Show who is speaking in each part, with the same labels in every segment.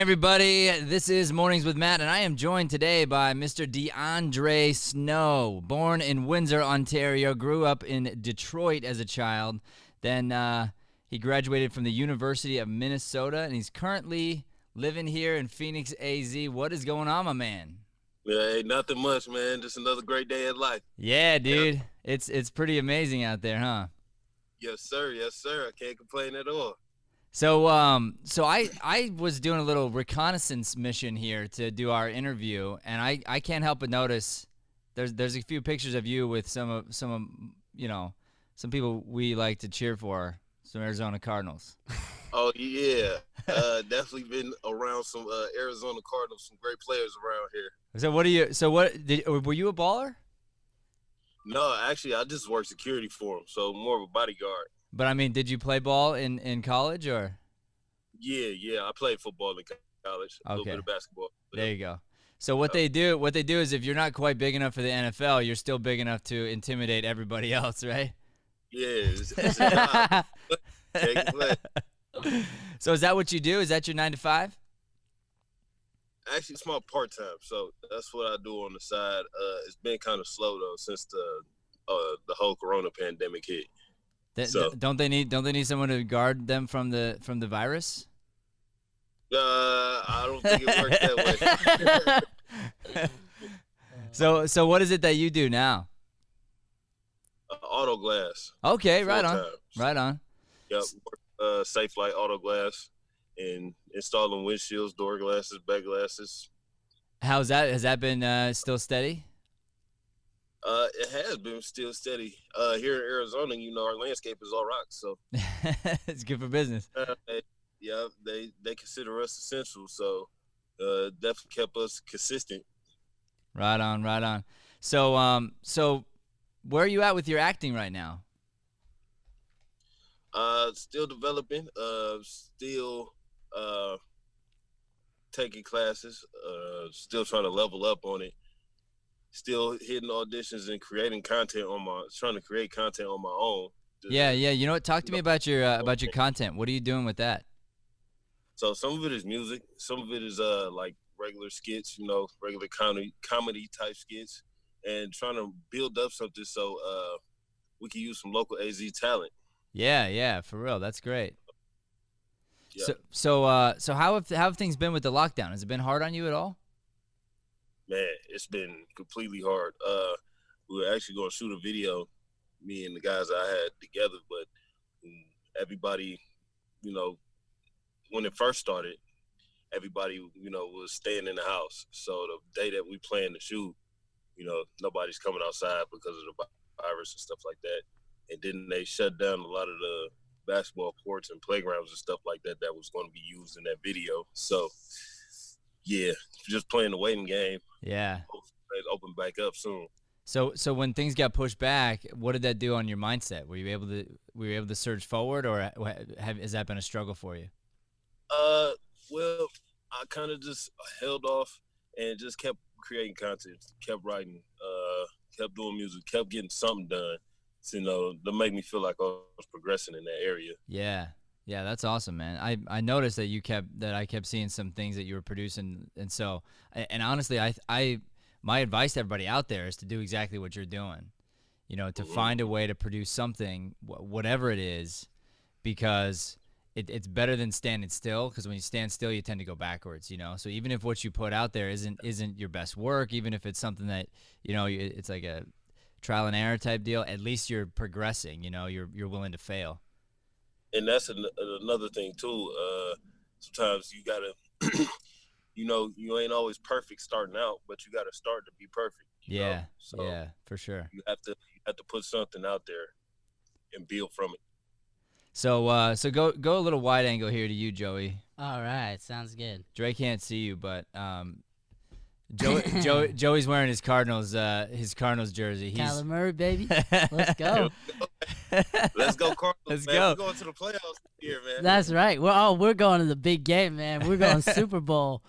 Speaker 1: Everybody, this is Mornings with Matt, and I am joined today by Mr. Dre Snow. Born in Windsor, Ontario, grew up in Detroit as a child. Then he graduated from the University of Minnesota, and he's currently living here in Phoenix, AZ. What is going on, my man?
Speaker 2: Yeah, ain't nothing much, man. Just another great day in life.
Speaker 1: Yeah, dude. It's pretty amazing out there, huh?
Speaker 2: Yes, sir. Yes, sir. I can't complain at all.
Speaker 1: So I was doing a little reconnaissance mission here to do our interview, and I can't help but notice there's a few pictures of you with some people we like to cheer for, some Arizona Cardinals.
Speaker 2: Oh yeah, definitely been around some Arizona Cardinals, some great players around here.
Speaker 1: Were you a baller?
Speaker 2: No, actually, I just work security for them, so more of a bodyguard.
Speaker 1: But I mean, did you play ball in college or?
Speaker 2: Yeah. I played football in college, a little bit of basketball.
Speaker 1: There you go. So what they do is if you're not quite big enough for the NFL, you're still big enough to intimidate everybody else, right?
Speaker 2: Yeah, it's a
Speaker 1: So is that what you do? Is that your 9 to 5?
Speaker 2: Actually, it's my part-time, so that's what I do on the side. It's been kind of slow though since the whole Corona pandemic hit.
Speaker 1: Don't they need someone to guard them from the virus?
Speaker 2: I don't think it works that way.
Speaker 1: So what is it that you do now?
Speaker 2: Auto glass.
Speaker 1: Okay, right on. Right on.
Speaker 2: Yep. Safe light auto glass and installing windshields, door glasses, back glasses.
Speaker 1: How's that? Has that been still steady?
Speaker 2: It has been still steady. Here in Arizona, our landscape is all rock, so
Speaker 1: it's good for business.
Speaker 2: They consider us essential, so definitely kept us consistent.
Speaker 1: Right on. So where are you at with your acting right now?
Speaker 2: Still developing. Still taking classes. Still trying to level up on it. Still hitting auditions and trying to create content on my own.
Speaker 1: Yeah. You know what? Talk to me about your content. What are you doing with that?
Speaker 2: So some of it is music. Some of it is like regular skits, regular comedy type skits, and trying to build up something so we can use some local AZ talent.
Speaker 1: Yeah, for real. That's great.
Speaker 2: Yeah.
Speaker 1: So how have things been with the lockdown? Has it been hard on you at all?
Speaker 2: Man, it's been completely hard. We were actually going to shoot a video, me and the guys I had together, but everybody, when it first started, everybody, was staying in the house. So the day that we planned to shoot, nobody's coming outside because of the virus and stuff like that. And then they shut down a lot of the basketball courts and playgrounds and stuff like that was going to be used in that video. So, yeah, just playing the waiting game.
Speaker 1: Yeah.
Speaker 2: Hopefully they open back up soon.
Speaker 1: So when things got pushed back, what did that do on your mindset? Were you able to surge forward, or has that been a struggle for you?
Speaker 2: Well, I kind of just held off and just kept creating content, kept writing, kept doing music, kept getting something done. To make me feel like I was progressing in that area. Yeah,
Speaker 1: that's awesome, man. I noticed that I kept seeing some things that you were producing, and honestly, my advice to everybody out there is to do exactly what you're doing. To find a way to produce something, whatever it is, because it's better than standing still. Because when you stand still, you tend to go backwards. So even if what you put out there isn't your best work, even if it's something that it's like a trial and error type deal, at least you're progressing. You're willing to fail.
Speaker 2: And that's another thing too. Sometimes you gotta, you ain't always perfect starting out, but you gotta start to be perfect.
Speaker 1: Yeah, for sure.
Speaker 2: You have to put something out there and build from it.
Speaker 1: So go a little wide angle here to you, Joey.
Speaker 3: All right, sounds good.
Speaker 1: Dre can't see you, but Joey's wearing his Cardinals jersey.
Speaker 3: Kyler Murray, baby. Let's go.
Speaker 2: Let's go, Cardinals.
Speaker 1: Let's
Speaker 2: man.
Speaker 1: go.
Speaker 2: We're going to the playoffs here, man.
Speaker 3: That's right. We're going to the big game, man. We're going Super Bowl.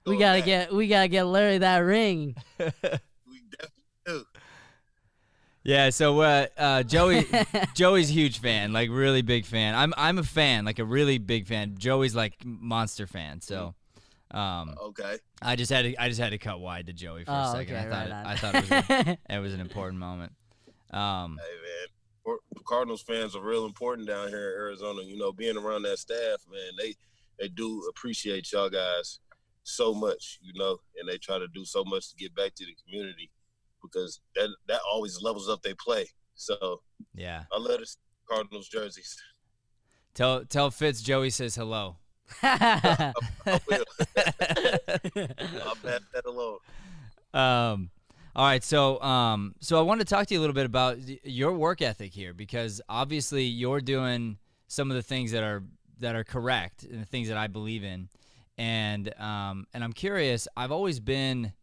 Speaker 3: We gotta get Larry that ring.
Speaker 2: We definitely do.
Speaker 1: Yeah, so Joey's a huge fan, like really big fan. I'm a fan, like a really big fan. Joey's like monster fan. So
Speaker 2: Okay.
Speaker 1: I just had to cut wide to Joey for a
Speaker 3: Oh,
Speaker 1: second.
Speaker 3: okay, right on.
Speaker 1: I thought it was an important moment.
Speaker 2: Hey, man. Cardinals fans are real important down here in Arizona. You know, being around that staff, man, they do appreciate y'all guys so much, you know, and they try to do so much to get back to the community because that always levels up their play. So
Speaker 1: Yeah.
Speaker 2: I love the Cardinals jerseys.
Speaker 1: Tell Fitz Joey says hello.
Speaker 2: I will. I'll pass that along.
Speaker 1: All right, so I want to talk to you a little bit about your work ethic here because obviously you're doing some of the things that are correct and the things that I believe in, and I'm curious. I've always been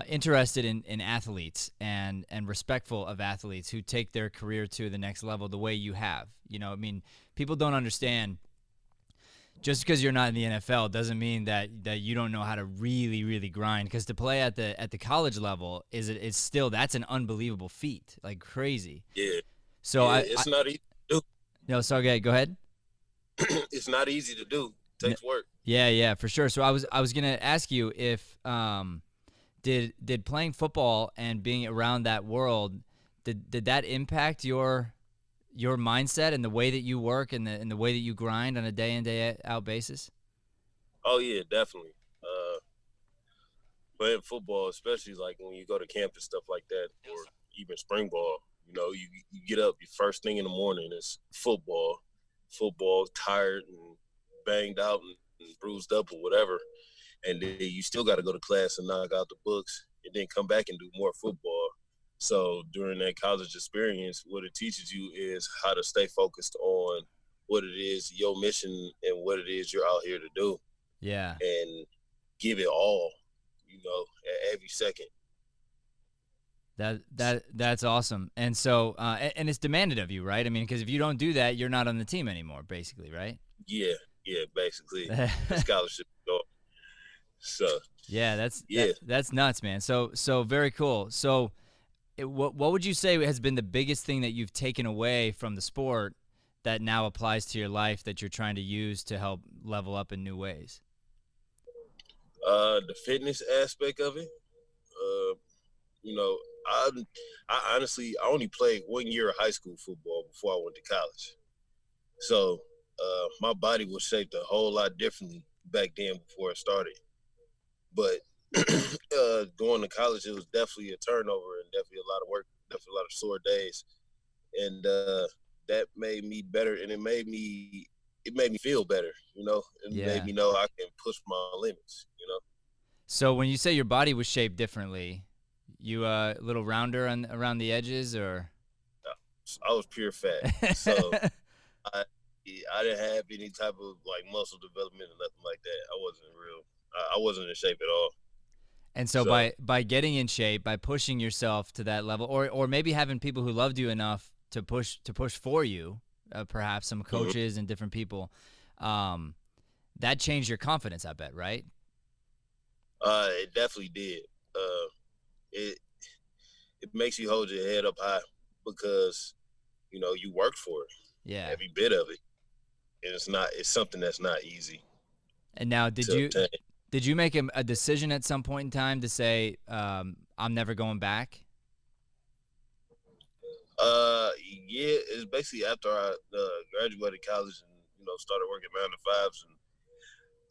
Speaker 1: interested in athletes and respectful of athletes who take their career to the next level the way you have. You know, I mean, people don't understand. Just because you're not in the NFL doesn't mean that you don't know how to really, really grind. Because to play at the college level it's still that's an unbelievable feat, like crazy.
Speaker 2: Yeah.
Speaker 1: So
Speaker 2: yeah, it's not easy to do.
Speaker 1: No, so okay, go ahead.
Speaker 2: It's not easy to do. It takes work.
Speaker 1: Yeah, for sure. So I was gonna ask you if did playing football and being around that world did that impact your mindset and the way that you work and the way that you grind on a day in day out basis?
Speaker 2: Oh yeah, definitely. Playing football, especially like when you go to camp and stuff like that, or even spring ball, you know, you get up, your first thing in the morning is football. Football, tired and banged out and bruised up or whatever, and then you still got to go to class and knock out the books, and then come back and do more football. So during that college experience, what it teaches you is how to stay focused on what it is, your mission, and what it is you're out here to do.
Speaker 1: Yeah.
Speaker 2: And give it all, you know, at every second.
Speaker 1: That's awesome. And so, and it's demanded of you, right? I mean, because if you don't do that, you're not on the team anymore, basically, right?
Speaker 2: Yeah, basically. The scholarship go. So
Speaker 1: yeah,
Speaker 2: yeah.
Speaker 1: That's nuts, man. So very cool. So what would you say has been the biggest thing that you've taken away from the sport that now applies to your life that you're trying to use to help level up in new ways?
Speaker 2: The fitness aspect of it. You know, I honestly I only played 1 year of high school football before I went to college. So my body was shaped a whole lot differently back then before I started. But going to college, it was definitely a turnover and definitely a lot of work, definitely a lot of sore days, and that made me better, and it made me feel better. You know, it made me know I can push my limits. You know.
Speaker 1: So when you say your body was shaped differently, you a little rounder around the edges, or?
Speaker 2: I was pure fat, so I didn't have any type of like muscle development or nothing like that. I wasn't in shape at all.
Speaker 1: And so by getting in shape, by pushing yourself to that level, or maybe having people who loved you enough to push for you, perhaps some coaches and different people, that changed your confidence, I bet, right?
Speaker 2: It definitely did. It makes you hold your head up high because you know you worked for it.
Speaker 1: Yeah,
Speaker 2: every bit of it, and it's something that's not easy.
Speaker 1: And now, did you make a decision at some point in time to say, I'm never going back?
Speaker 2: Yeah, it's basically after I graduated college and started working 9 to 5s, and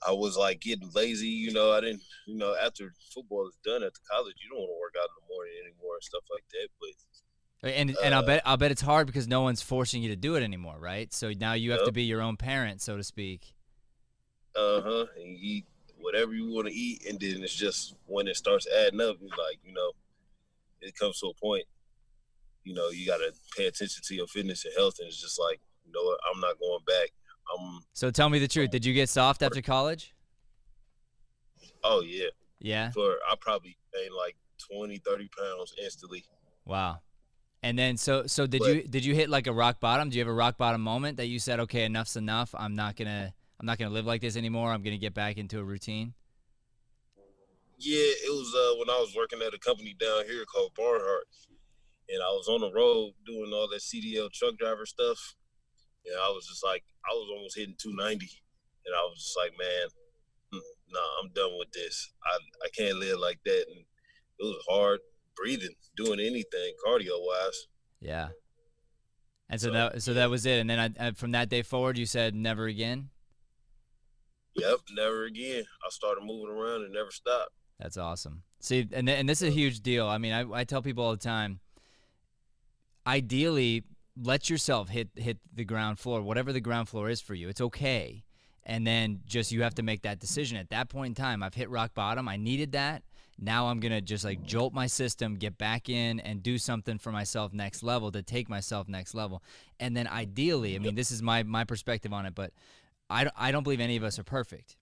Speaker 2: I was like getting lazy. You know, I didn't. You know, after football is done at the college, you don't want to work out in the morning anymore and stuff like that. But
Speaker 1: and I'll bet it's hard because no one's forcing you to do it anymore, right? So now you have to be your own parent, so to speak.
Speaker 2: And you eat whatever you want to eat, and then it's just when it starts adding up, it's like it comes to a point. You got to pay attention to your fitness and health, and it's just like, you know what, I'm not going back.
Speaker 1: So tell me the truth. Did you get soft after college?
Speaker 2: Oh, yeah.
Speaker 1: Yeah?
Speaker 2: I probably gained like 20, 30 pounds instantly.
Speaker 1: Wow. And then so did you hit like a rock bottom? Do you have a rock bottom moment that you said, okay, enough's enough. I'm not gonna live like this anymore. I'm gonna get back into a routine?
Speaker 2: Yeah, it was when I was working at a company down here called Barnhart. And I was on the road doing all that CDL truck driver stuff. And I was just like, I was almost hitting 290. and I was just like, man, nah, I'm done with this. I can't live like that. And it was hard breathing, doing anything cardio wise.
Speaker 1: Yeah. And so
Speaker 2: So
Speaker 1: that was it. And then from that day forward, you said never again.
Speaker 2: yep, never again. I started moving around and never stopped.
Speaker 1: That's awesome. See, and this is a huge deal. I mean, I tell people all the time, ideally, let yourself hit the ground floor, whatever the ground floor is for you. It's okay. And then just you have to make that decision. At that point in time, I've hit rock bottom. I needed that. Now I'm going to just like jolt my system, get back in, and do something for myself next level to take myself next level. And then ideally, I mean, this is my perspective on it, but I don't believe any of us are perfect.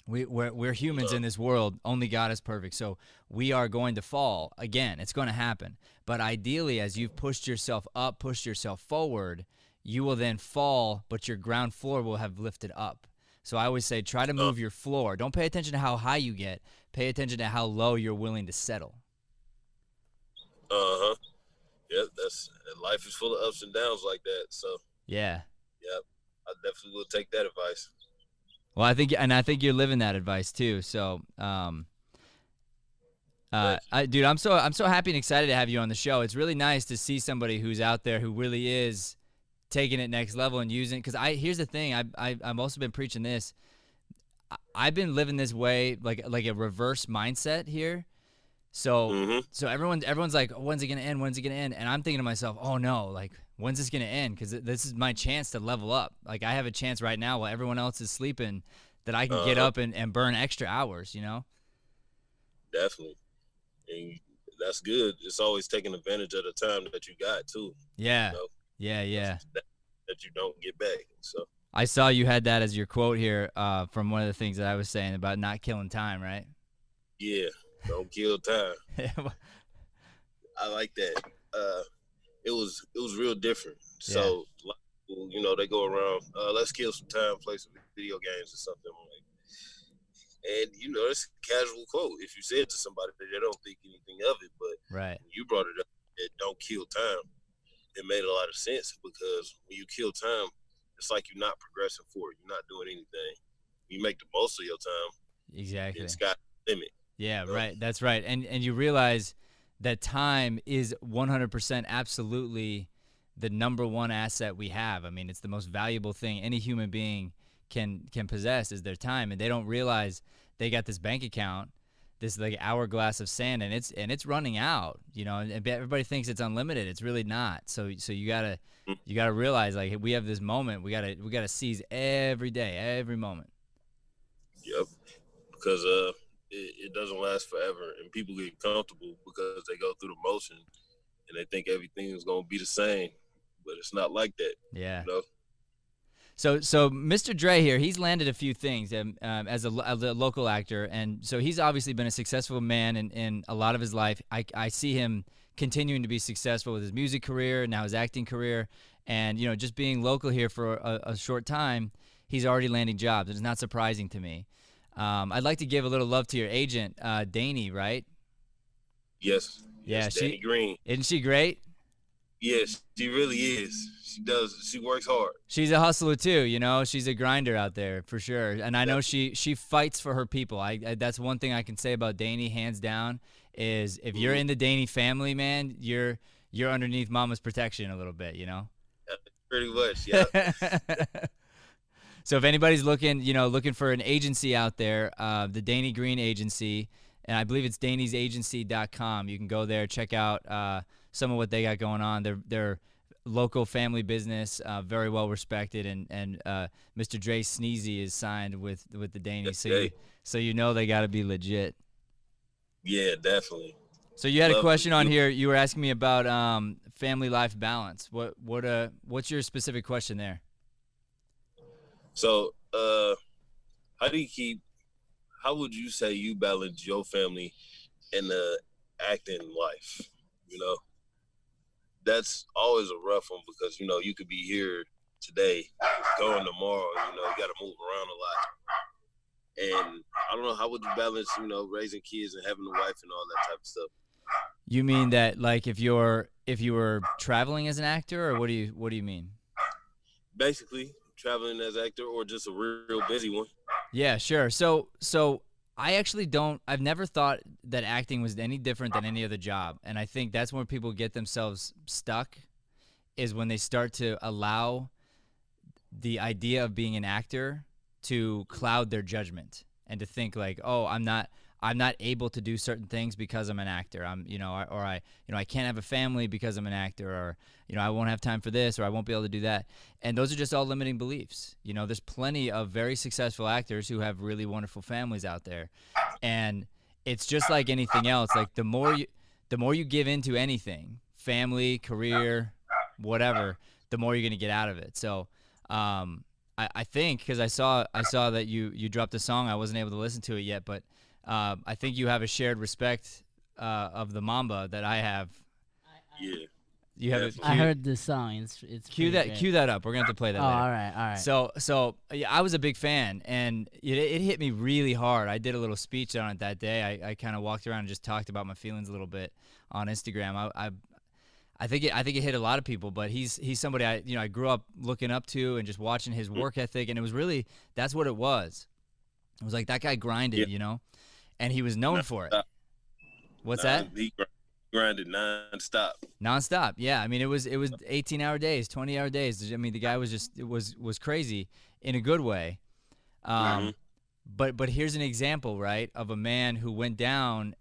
Speaker 1: We're humans in this world. Only God is perfect. So we are going to fall. Again, it's going to happen. But ideally, as you've pushed yourself up, pushed yourself forward, you will then fall, but your ground floor will have lifted up. So I always say try to move your floor. Don't pay attention to how high you get. Pay attention to how low you're willing to settle.
Speaker 2: Uh-huh. Yep, life is full of ups and downs like that. So
Speaker 1: yeah.
Speaker 2: Yep. I definitely will take that advice.
Speaker 1: Well, I think you're living that advice too. So, dude, I'm so happy and excited to have you on the show. It's really nice to see somebody who's out there who really is taking it next level and using. Because here's the thing, I've also been preaching this. I've been living this way, like a reverse mindset here. So so everyone's like, when's it gonna end? When's it gonna end? And I'm thinking to myself, oh no, like when's this gonna end? Because this is my chance to level up. Like I have a chance right now while everyone else is sleeping that I can get up and burn extra hours. You know?
Speaker 2: Definitely, and that's good. It's always taking advantage of the time that you got too.
Speaker 1: Yeah,
Speaker 2: you know?
Speaker 1: yeah.
Speaker 2: That you don't get back. So
Speaker 1: I saw you had that as your quote here from one of the things that I was saying about not killing time, right?
Speaker 2: Yeah. Don't kill time. I like that. It was real different.
Speaker 1: Yeah.
Speaker 2: So, they go around, let's kill some time, play some video games or something. And, it's a casual quote. If you say it to somebody, they don't think anything of it. But
Speaker 1: right.
Speaker 2: when you brought it up, it don't kill time. It made a lot of sense because when you kill time, it's like you're not progressing forward. You're not doing anything. You make the most of your time.
Speaker 1: Exactly.
Speaker 2: It's got a limit.
Speaker 1: Yeah, right. That's right. And you realize that time is 100% absolutely the number one asset we have. I mean, it's the most valuable thing any human being can possess is their time. And they don't realize they got this bank account, this like hourglass of sand, and it's running out. And everybody thinks it's unlimited. It's really not. So you gotta realize like we have this moment. We gotta seize every day, every moment.
Speaker 2: Yep. Because it doesn't last forever, and people get comfortable because they go through the motion and they think everything is going to be the same, but it's not like that.
Speaker 1: Yeah. So Mr. Dre here, he's landed a few things as a local actor, and so he's obviously been a successful man in a lot of his life. I see him continuing to be successful with his music career, now his acting career, and just being local here for a short time, he's already landing jobs. It's not surprising to me. I'd like to give a little love to your agent, Danny, right?
Speaker 2: Yes.
Speaker 1: Yeah,
Speaker 2: Danny Green.
Speaker 1: Isn't she great?
Speaker 2: Yes, she really is. She works hard.
Speaker 1: She's a hustler too, she's a grinder out there for sure. And I know she fights for her people. I that's one thing I can say about Danny, hands down, is if you're in the Danny family, man, you're underneath mama's protection a little bit,
Speaker 2: Pretty much, yeah.
Speaker 1: So if anybody's looking for an agency out there, the Danny Green Agency, and I believe it's Danny'sAgency.com. You can go there, check out some of what they got going on. They're local family business, very well respected, and Mr. Dre Sneezy is signed with the Danny, so they got to be legit.
Speaker 2: Yeah, definitely.
Speaker 1: So you had a question on here. You were asking me about family life balance. What's your specific question there?
Speaker 2: So, how would you say you balance your family and the acting life? That's always a rough one because, you could be here today, going tomorrow, you got to move around a lot. And I don't know, how would you balance, raising kids and having a wife and all that type of stuff?
Speaker 1: You mean that like if you were traveling as an actor, or what do you mean?
Speaker 2: Basically, traveling as actor or just a real busy one?
Speaker 1: Yeah, sure. So I actually don't. I've never thought that acting was any different than any other job, and I think that's where people get themselves stuck, is when they start to allow the idea of being an actor to cloud their judgment and to think like, oh, I'm not able to do certain things because I'm an actor. I can't have a family because I'm an actor, or I won't have time for this, or I won't be able to do that. And those are just all limiting beliefs. There's plenty of very successful actors who have really wonderful families out there, and it's just like anything else. Like the more you give into anything, family, career, whatever, the more you're gonna get out of it. So. I think, because I saw that you dropped a song. I wasn't able to listen to it yet, but I think you have a shared respect of the Mamba that I have.
Speaker 2: Yeah.
Speaker 1: You have it.
Speaker 3: I heard this song. It's
Speaker 1: cue that up. We're gonna have to play that
Speaker 3: Oh,
Speaker 1: later.
Speaker 3: all right.
Speaker 1: So yeah, I was a big fan, and it hit me really hard. I did a little speech on it that day. I kind of walked around and just talked about my feelings a little bit on Instagram. I think it hit a lot of people, but he's somebody I grew up looking up to and just watching his work ethic, and it was really, that's what it was. It was like that guy grinded, and he was known for it. What's that?
Speaker 2: He grinded nonstop.
Speaker 1: Nonstop, yeah. I mean, it was 18-hour days, 20-hour days. I mean, the guy was crazy in a good way. But here's an example, right, of a man who went down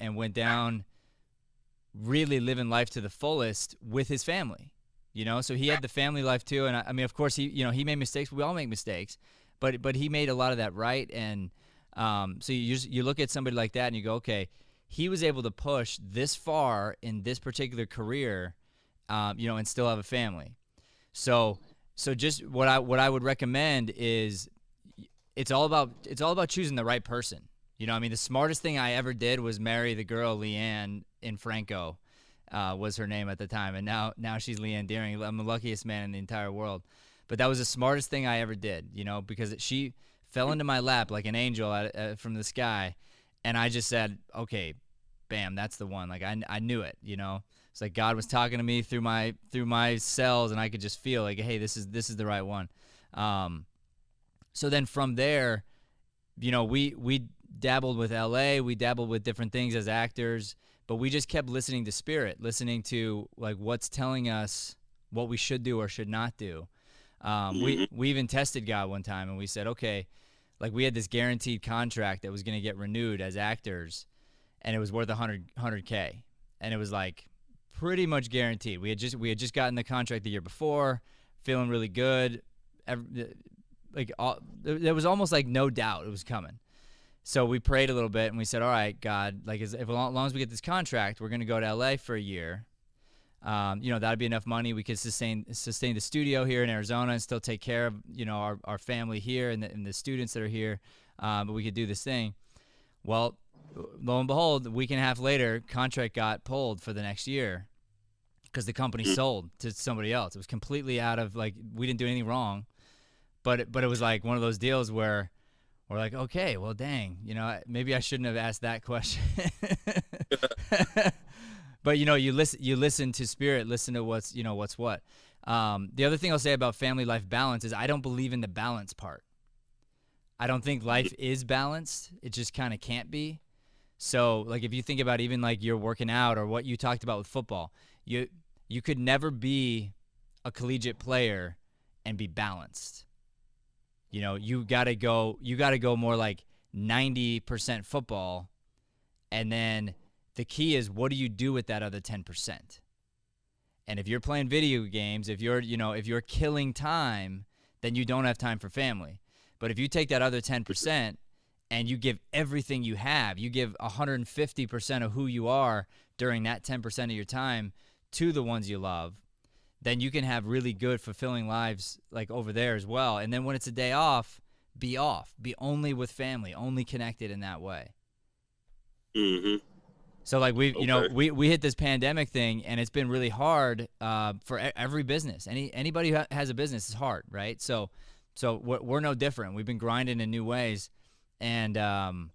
Speaker 1: really living life to the fullest with his family, so he had the family life too. And I mean, of course, he made mistakes. We all make mistakes, but he made a lot of that right. And so you look at somebody like that and you go, okay, he was able to push this far in this particular career, and still have a family. So just what I would recommend is it's all about choosing the right person. I mean, the smartest thing I ever did was marry the girl Leanne in Franco, was her name at the time, and now she's Leanne Deering. I'm the luckiest man in the entire world. But that was the smartest thing I ever did, because she fell into my lap like an angel from the sky, and I just said, okay, bam, that's the one. Like I knew it, It's like God was talking to me through my cells, and I could just feel like, hey, this is the right one. So then from there, we dabbled with LA, we dabbled with different things as actors, but we just kept listening to Spirit, listening to like what's telling us what we should do or should not do. We even tested God one time, and we said, okay, like we had this guaranteed contract that was going to get renewed as actors, and it was worth $100K, and it was like pretty much guaranteed. We had just gotten the contract the year before, feeling really good. There was almost like no doubt it was coming. So we prayed a little bit, and we said, all right, God, like as long as we get this contract, we're going to go to LA for a year. That'd be enough money. We could sustain the studio here in Arizona and still take care of, our family here and the students that are here. But we could do this thing. Well, lo and behold, a week and a half later, contract got pulled for the next year because the company sold to somebody else. It was completely out of, like, we didn't do anything wrong. But it was like one of those deals where we're like, okay, well, dang, maybe I shouldn't have asked that question. But you listen to Spirit, listen to what's what. The other thing I'll say about family life balance is I don't believe in the balance part. I don't think life is balanced. It just kind of can't be. So like if you think about even like you're working out or what you talked about with football, you could never be a collegiate player and be balanced. You gotta go more like 90% football, and then the key is what do you do with that other 10%? And if you're playing video games, if you're killing time, then you don't have time for family. But if you take that other 10% and you give everything you have, you give 150% of who you are during that 10% of your time to the ones you love, then you can have really good, fulfilling lives like over there as well. And then when it's a day off. Be only with family, only connected in that way.
Speaker 2: Mm-hmm.
Speaker 1: So like we hit this pandemic thing, and it's been really hard for every business. Anybody who has a business is hard, right? So we're no different. We've been grinding in new ways, and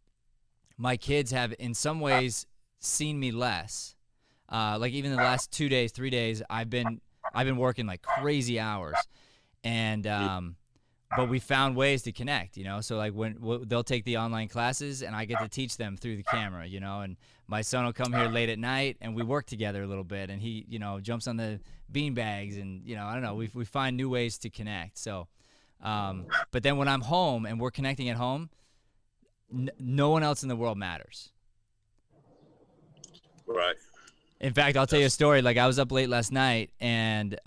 Speaker 1: my kids have in some ways seen me less. Like even the last 2 days, 3 days, I've been working like crazy hours, and but we found ways to connect, you know. So like when they'll take the online classes and I get to teach them through the camera, you know. And my son will come here late at night and we work together a little bit, and he, you know, jumps on the bean bags, and you know, I don't know, we find new ways to connect. So but then when I'm home and we're connecting at home, no one else in the world matters.
Speaker 2: Right.
Speaker 1: In fact, I'll tell you a story. Like, I was up late last night, and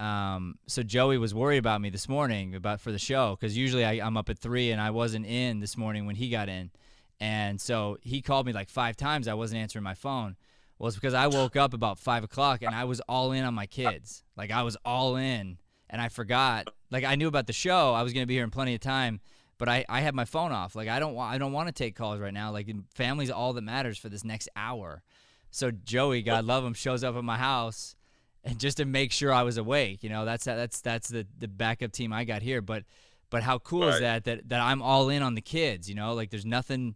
Speaker 1: so Joey was worried about me this morning for the show, because usually I'm up at 3, and I wasn't in this morning when he got in. And so he called me like 5 times. I wasn't answering my phone. Well, it's because I woke up about 5 o'clock, and I was all in on my kids. Like, I was all in, and I forgot. Like, I knew about the show. I was going to be here in plenty of time, but I had my phone off. Like, I don't want to take calls right now. Like, family's all that matters for this next hour. So Joey, God love him, shows up at my house, and just to make sure I was awake. You know, that's the backup team I got here. But how cool is that I'm all in on the kids? You know, like, there's nothing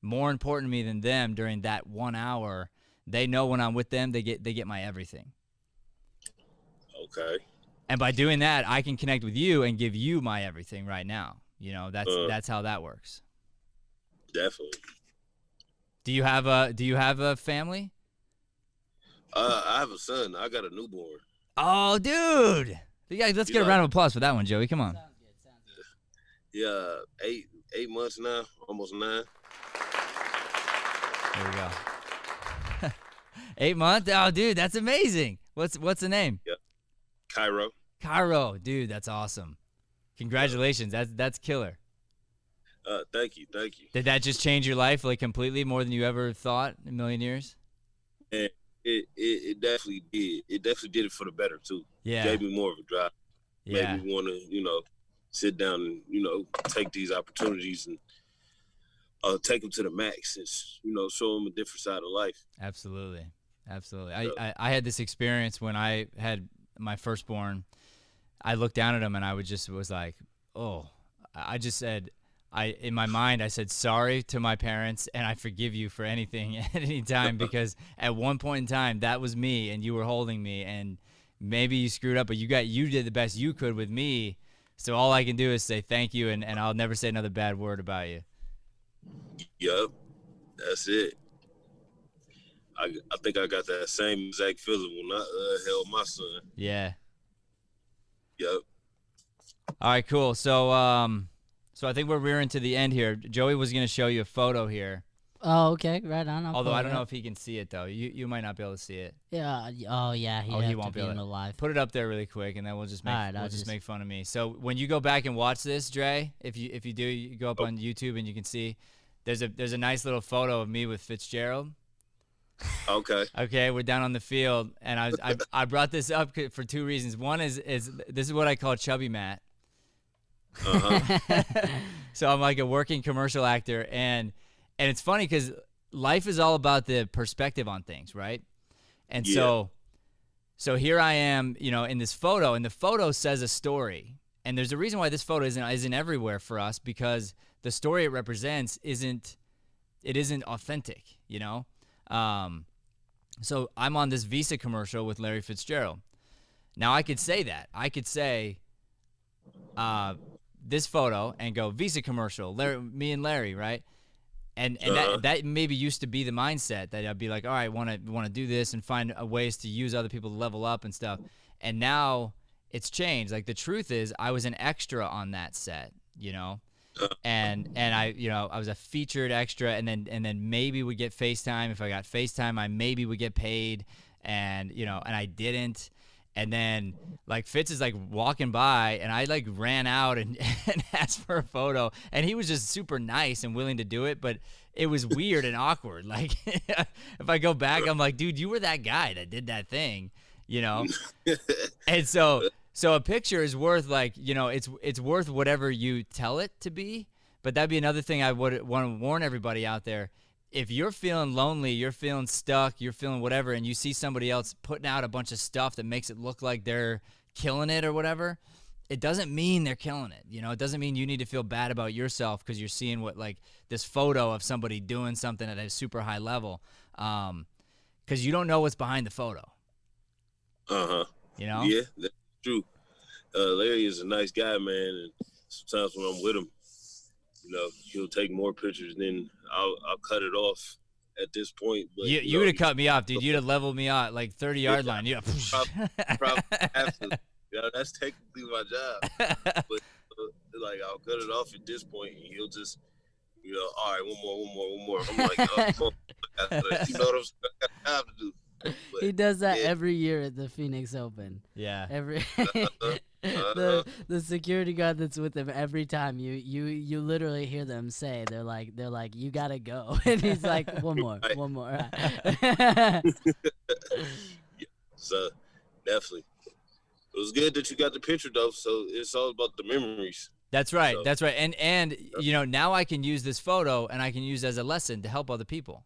Speaker 1: more important to me than them during that 1 hour. They know when I'm with them, they get my everything.
Speaker 2: Okay.
Speaker 1: And by doing that, I can connect with you and give you my everything right now. You know, that's how that works.
Speaker 2: Definitely.
Speaker 1: Do you have a family?
Speaker 2: I have a son. I got a newborn.
Speaker 1: Oh, dude! Yeah, let's get a round of applause for that one, Joey. Come on.
Speaker 2: Yeah, 8 months now, almost 9.
Speaker 1: There we go. 8 months? Oh, dude, that's amazing. What's the name?
Speaker 2: Yeah, Cairo.
Speaker 1: Cairo, dude, that's awesome. Congratulations. That's killer.
Speaker 2: Thank you.
Speaker 1: Did that just change your life, like, completely, more than you ever thought in a million years?
Speaker 2: And it definitely did. It definitely did it for the better too.
Speaker 1: Yeah.
Speaker 2: It gave me more of a drive.
Speaker 1: Yeah.
Speaker 2: Made me want to, you know, sit down and, you know, take these opportunities and take them to the max and, you know, show them a different side of life.
Speaker 1: Absolutely. I had this experience when I had my firstborn. I looked down at him and I was like, oh, I just said, in my mind, I said sorry to my parents, and I forgive you for anything at any time, because at one point in time, that was me, and you were holding me, and maybe you screwed up, but you did the best you could with me. So all I can do is say thank you, and I'll never say another bad word about you.
Speaker 2: Yep, that's it. I think I got that same exact feeling when I held my son.
Speaker 1: Yeah.
Speaker 2: Yep.
Speaker 1: All right, cool. So I think we're rearing to the end here. Joey was going to show you a photo here.
Speaker 3: Oh, okay. Right on.
Speaker 1: Although I don't know if he can see it, though. You might not be able to see it.
Speaker 3: Yeah. Oh, yeah.
Speaker 1: He won't
Speaker 3: be
Speaker 1: able
Speaker 3: in
Speaker 1: to.
Speaker 3: the live.
Speaker 1: Put it up there really quick, and then we'll just make
Speaker 3: I'll
Speaker 1: just make fun of me. So when you go back and watch this, Dre, if you do, you go up on YouTube and you can see there's a nice little photo of me with Fitzgerald.
Speaker 2: Okay.
Speaker 1: Okay, we're down on the field, and I brought this up for 2 reasons. One is this is what I call Chubby Matt.
Speaker 2: Uh-huh.
Speaker 1: So I'm like a working commercial actor, and it's funny because life is all about the perspective on things, right? And so here I am, you know, in this photo, and the photo says a story. And there's a reason why this photo isn't everywhere for us, because the story it represents isn't authentic, you know? So I'm on this Visa commercial with Larry Fitzgerald. Now I could say that. I could say this photo and go Visa commercial, me and Larry, right? And that maybe used to be the mindset, that I'd be like, all right, want to do this and find ways to use other people to level up and stuff. And now it's changed. Like, the truth is, I was an extra on that set, you know, and I, you know, I was a featured extra, and then maybe would get FaceTime. If I got FaceTime, I maybe would get paid, and you know, and I didn't. And then, like, Fitz is, like, walking by, and I, like, ran out and asked for a photo. And he was just super nice and willing to do it, but it was weird and awkward. Like, if I go back, I'm like, dude, you were that guy that did that thing, you know? And so a picture is worth, like, you know, it's worth whatever you tell it to be. But that'd be another thing I would want to warn everybody out there. If you're feeling lonely, you're feeling stuck, you're feeling whatever, and you see somebody else putting out a bunch of stuff that makes it look like they're killing it or whatever, it doesn't mean they're killing it. You know, it doesn't mean you need to feel bad about yourself because you're seeing what, like, this photo of somebody doing something at a super high level, because you don't know what's behind the photo.
Speaker 2: Uh-huh.
Speaker 1: You know?
Speaker 2: Yeah, that's true. Larry is a nice guy, man, and sometimes when I'm with him, he'll take more pictures, then I'll cut it off at this point. But
Speaker 1: you would have cut me off, dude. You'd have leveled me out like 30-yard line. Yeah,
Speaker 2: probably have to. That's technically my job. But like I'll cut it off at this point, and he'll just, all right, one more. I'm like, oh, you know what I'm saying? I got time to do. But,
Speaker 3: he does that every year at the Phoenix Open.
Speaker 1: Yeah.
Speaker 3: The security guard that's with him every time you literally hear them say they're like you gotta go, and he's like one more.
Speaker 2: So definitely, it was good that you got the picture though. So it's all about the memories.
Speaker 1: That's right. That's right. And now I can use this photo and I can use it as a lesson to help other people.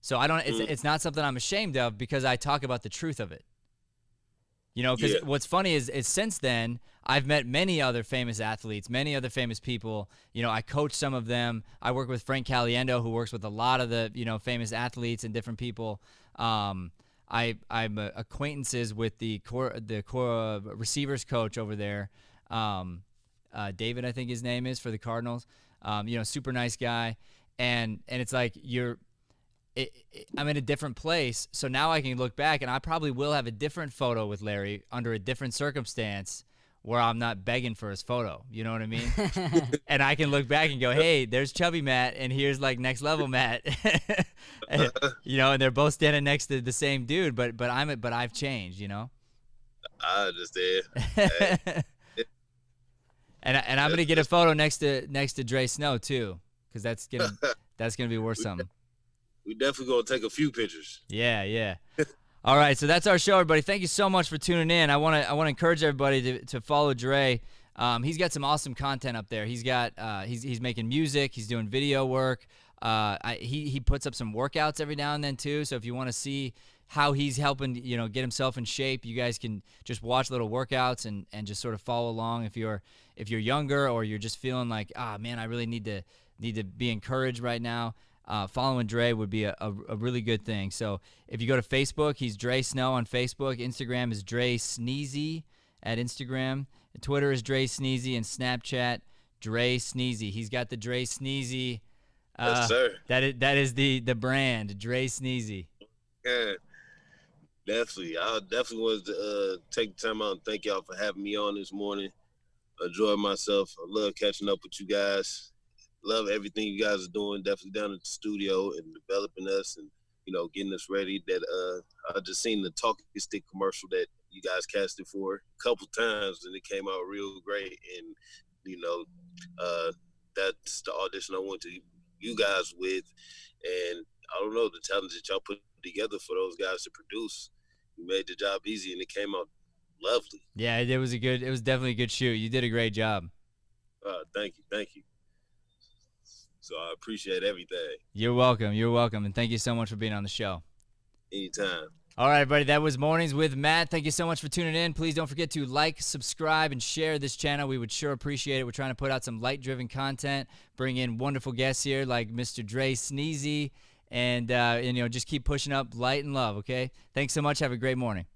Speaker 1: So I don't. It's not something I'm ashamed of because I talk about the truth of it. Because what's funny is since then I've met many other famous athletes, many other famous people. I coach some of them. I work with Frank Caliendo, who works with a lot of the famous athletes and different people. I'm acquaintances with the core receivers coach over there, David, I think his name is, for the Cardinals. Super nice guy, and it's like I'm in a different place, so now I can look back, and I probably will have a different photo with Larry under a different circumstance where I'm not begging for his photo. You know what I mean? And I can look back and go, hey, there's Chubby Matt, and here's like next level Matt. And they're both standing next to the same dude, but I've changed.
Speaker 2: I understand.
Speaker 1: And I'm gonna get a photo next to Dre Snow too, because that's gonna be worth something.
Speaker 2: We definitely gonna take a few pictures.
Speaker 1: Yeah. All right, so that's our show, everybody. Thank you so much for tuning in. I want to encourage everybody to follow Dre. He's got some awesome content up there. He's got he's making music. He's doing video work. He puts up some workouts every now and then too. So if you want to see how he's helping get himself in shape, you guys can just watch little workouts and just sort of follow along. If you're younger or you're just feeling like, man, I really need to be encouraged right now. Following Dre would be a really good thing. So if you go to Facebook, he's Dre Snow on Facebook. Instagram is Dre Sneezy at Instagram. And Twitter is Dre Sneezy, and Snapchat, Dre Sneezy. He's got the Dre Sneezy.
Speaker 2: Yes, sir.
Speaker 1: That is the brand, Dre Sneezy.
Speaker 2: Yeah, definitely. I definitely wanted to take the time out and thank y'all for having me on this morning. Enjoy myself. I love catching up with you guys. Love everything you guys are doing, definitely down at the studio and developing us and, getting us ready. That I just seen the talking stick commercial that you guys casted for a couple times, and it came out real great. And, that's the audition I went to you guys with. And I don't know, the talent that y'all put together for those guys to produce, you made the job easy, and it came out lovely.
Speaker 1: Yeah, it was definitely a good shoot. You did a great job.
Speaker 2: Thank you. So I appreciate everything.
Speaker 1: You're welcome, and thank you so much for being on the show.
Speaker 2: Anytime.
Speaker 1: All right, everybody, that was Mornings with Matt. Thank you so much for tuning in. Please don't forget to like, subscribe, and share this channel. We would sure appreciate it. We're trying to put out some light-driven content, bring in wonderful guests here like Mr. Dre Sneezy, and just keep pushing up light and love, okay? Thanks so much. Have a great morning.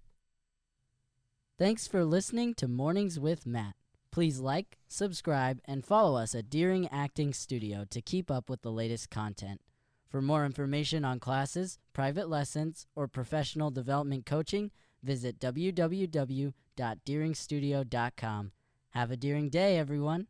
Speaker 3: Thanks for listening to Mornings with Matt. Please like, subscribe, and follow us at Deering Acting Studio to keep up with the latest content. For more information on classes, private lessons, or professional development coaching, visit www.deeringstudio.com. Have a Deering day, everyone.